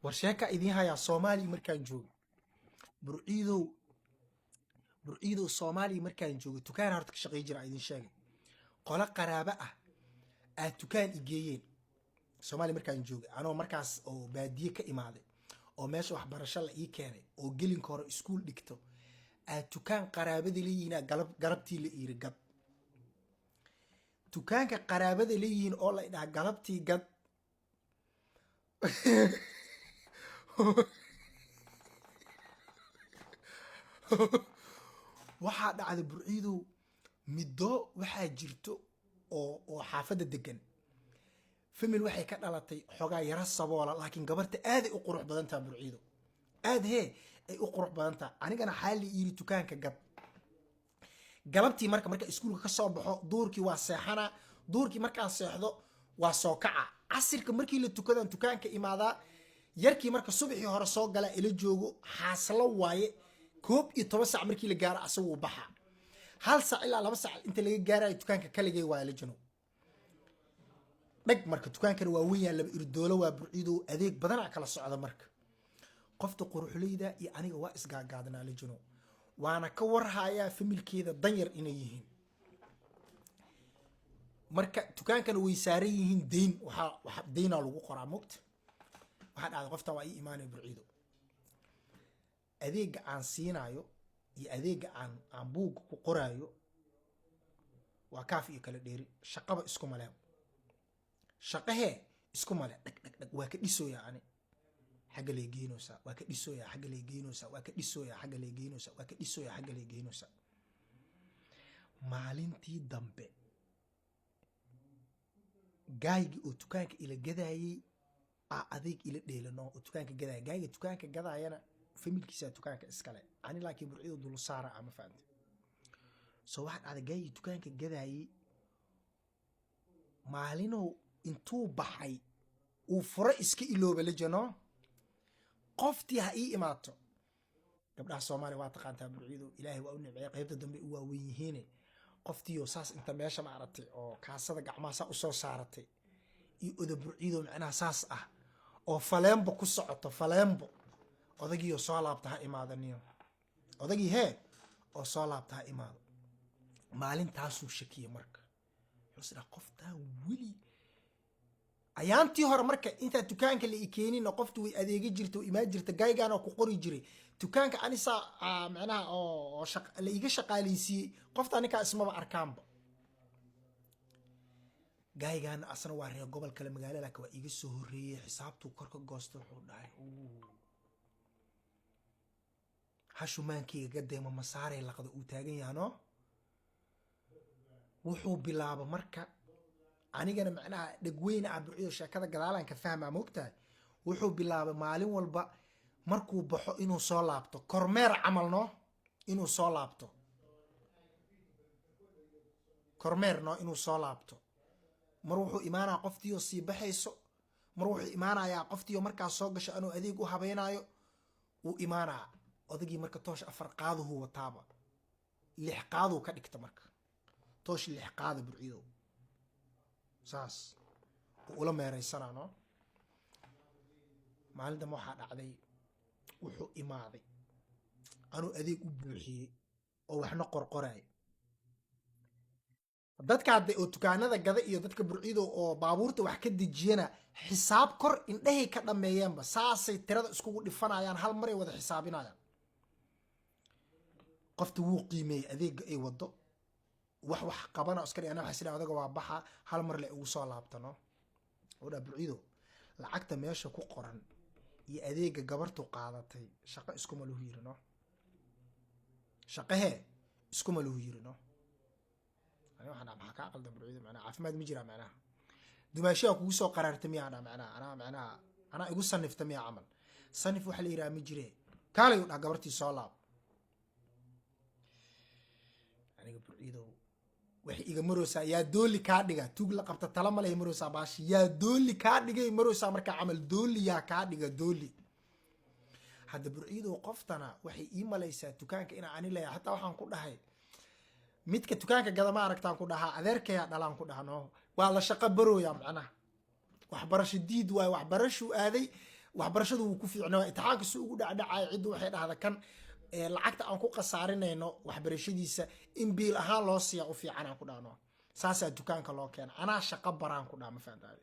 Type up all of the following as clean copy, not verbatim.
warsheeka idiin hayaa Soomaaliya markaan joogo burciidow Soomaaliya markaan joogo tukaan horta ka shaqeey jira idin sheegay qola qaraaba ah aad tukaan igeeyeen Soomaaliya markaan joogo anoo markaas oo baadiye ka imaaday oo meesha waxbarasho la ii keenay oo gelin hore iskuul dhigto aad tukaan qaraabada leeyihiin galabtii la iiri gad tukaanka qaraabada leeyihiin oo la idhaa galabtii gad waxaa dhacday burciidow middo waxaa jirto oo xaafadda degan famil waxay ka dhalatay xogaa yara saboola laakiin gabarta aaday u qurux badan tahay burciidow aad ay u qurux badan tahay anigana xaali iiri tukaanka gad galabtii marka iskuulka ka soo baxo duurkii waa seexana duurkii markaan seexdo waa soo kaca casirka markii la tukadan tukaanka imaadaa yarkii marka subaxii hore soo gala ila joogo xaaslo waaye 11 saac markii la gaaro asagu baxa 1 saac ilaa 2 saac inta laga gaarayo tukaanka kaligay waa la jano dhag marka tukaankan waa weyn laba irdoolo waa burciidow adeeg badan kala socda marka qofta quruxleyda iyo aniga waa isgaagaadnaa la jano waana ka warhayaa familkeeda danyar inay yihiin marka tukaankan way saaran yihiin deyn waxa deyna lagu qoraa moogta waxa dhacday qofta waa ii iimaanay burciidow adeega aan siinayo iyo adeega aan buug ku qoraayo waa kaaf iyo kala dheeri shaqaba isku maleeyo shaqahe isku male dhag waa ka dhisooyaa ani xagga lay geynoosaa waa ka dhisooyaa xagga lay geynoosaa waa ka dhisooyaa xagga lay geynoosaa waa ka dhisooyaa xagga lay geynoosaa maalintii dambe gaaygi oo tukaanka ila gadaayay adeeg ila dheelano oo tukaanka gadaayay gaayga tukaanka gadaayana familkiisa tukaanka iskale ani laakiin burciido dul saara ama faanta soo waxa dhacday gaaygi tukaanka gadaayay maalino intuu baxay uu furo iska ilooba la jano qoftii ha ii imaato gabdhaha Soomaaliya waa taqaantaa burciido ilaahay waa u nimcay qaybta dambe u waaweyn yihiin qoftii oo saas inta meesha ma aragtay oo kaasada gacmaha saa u soo saaratay iyo oda burciido macnaha saas ah oo faleembo ku socoto faleembo odagii oo soo laabta ha imaadaniyo odagii oo soo laabta ha imaado maalintaasuu shakiyay marka wuxuu qoftaa weli ayaantii hore marka inta tukaanka la keenin qoftu way adeega jirto imaa jirta gaaygaan oo ku qori jiray tukaanka anisa macnaha oo la iga shaqaaleysiiyay qofta ninka ismaba arkaanba gaaygaan asna waa reer gobol kale magaalada laakiin waa iga soo horeeyay xisaabtu kor ka goosto wuxuu dhahay hashumaankiga gadeema masaarey laqada uu taagan yaano wuxuu bilaaba marka anigana macnaha dhagweyna burciido sheekada gadaalan ka fahmaa moogtahay wuxuu bilaabay maalin walba markuu baxo inuu soo laabto kormeer camalno inuu soo laabto kormeerno inuu soo laabto mar wuxuu imaanaa qoftii oo sii baxayso mar wuxuu imaanayaa qoftii oo markaas soo gasho anuu adeeg u habeynaayo uu imaanaa odagii marka toosh 4 qaaduhu wataaba 6 qaadu ka dhigta marka toosh 6 qaada burciido saas ula meereysanaano maalinta waxa dhacday wuxuu imaaday anuu adeeg u buuxiyay oo waxna qorqoray dadka hadda oo tukaanada gada iyo dadka burciido oo baabuurta wax ka dejiyana xisaab kor indhahay ka dhameeyeenba saasay tirada iskugu dhifanayaan hal mar ay wada xisaabinayaan qoftu wuu qiimeeyay adeega ay wado wax qabana iska dhigana waxa sida adaga waa baxa hal mar la ugu soo laabtano oo dha burciido lacagta meesha ku qoran iyo adeega gabartu qaadatay shaqo isku ma loo yirino shaqahe isku ma loo yirino ani waxaan maxaa ka qaldan burciido macna caafimaad ma jira macna dumaashiga kugu soo qaraartay miyaa macna ana igu sanifta miyaa amal sanif waxa la yiraahdaa ma jire kaalay u dha gabartii soo laab aniga burciido wax iga maroosa yaa dooli ka dhiga tuug la qabta tala malay maroosa baashi yaa dooli ka dhigay maroosa marka amal dooli yaa ka dhiga dooli hadda burciido qoftana waxay ii malaysaa tukaanka ina ani leeyahay hatta waxaan ku dhahay midka tukaanka gada ma aragtaan ku dhahaa adeerkaya dhalaan ku dhahno waa la shaqo barooya macnaha waxbarasho diid waay waxbarasho aaday waxbarashadu wuu ku fiicnaa imtixaanka si ugu dhacdhacay ciddu waxay dhahda kan lacagta aan ku qasaarinayno waxbarashadiisa in biil ahaan loo siiya u fiican aan ku dhaano saasaa dukaanka loo keena anaa shaqo baraan ku dhaa ma fahantaade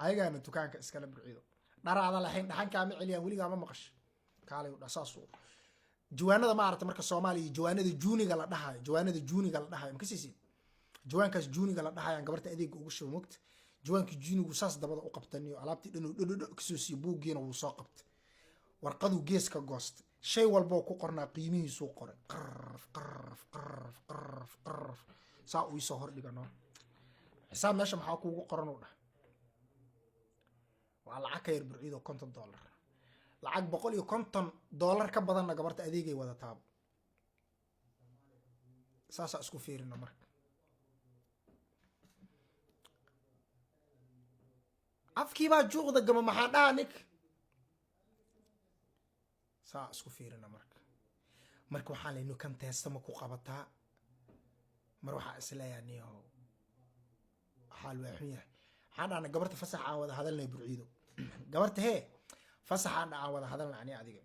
ayagaana dukaanka iskala burcido dharaada lahayn dhaxankaa ma celiyaan weligaa ma maqash kaalay u dha saas jawaanada maaragta marka Soomaaliya jawaanada juuniga la dhahayo ma kasiisin jawaankaas juuniga la dhahayaan gabarta adeeg ugu soo mogta jawaanka juunigu saas dabada u qabtaniyo alaabtii dhan dhadhadh kasoo sii buugiina wuu soo qabtay warqadu gees ka goostay shay walba ku qornaa qiimihiisu qoray qarf saa uu soo hor dhigano xisaab meesha maxaa kuugu qoran u dhah waa lacag ka yar burciido $50 lacag $150 ka badanna gabarta adeegay wadataa saasa isku fiirina marka afkii baa juuqda gama maxaa dhaha nik saa isku fiirina marka waxaan leeyahay kan teestama ku qabataa mar waxaa isleeyahay niyo xaal waa xun yahay waxaan gabarta fasax aan wada hadalnay burciido gabarta hee fasax aan wada hadalnay ani adiga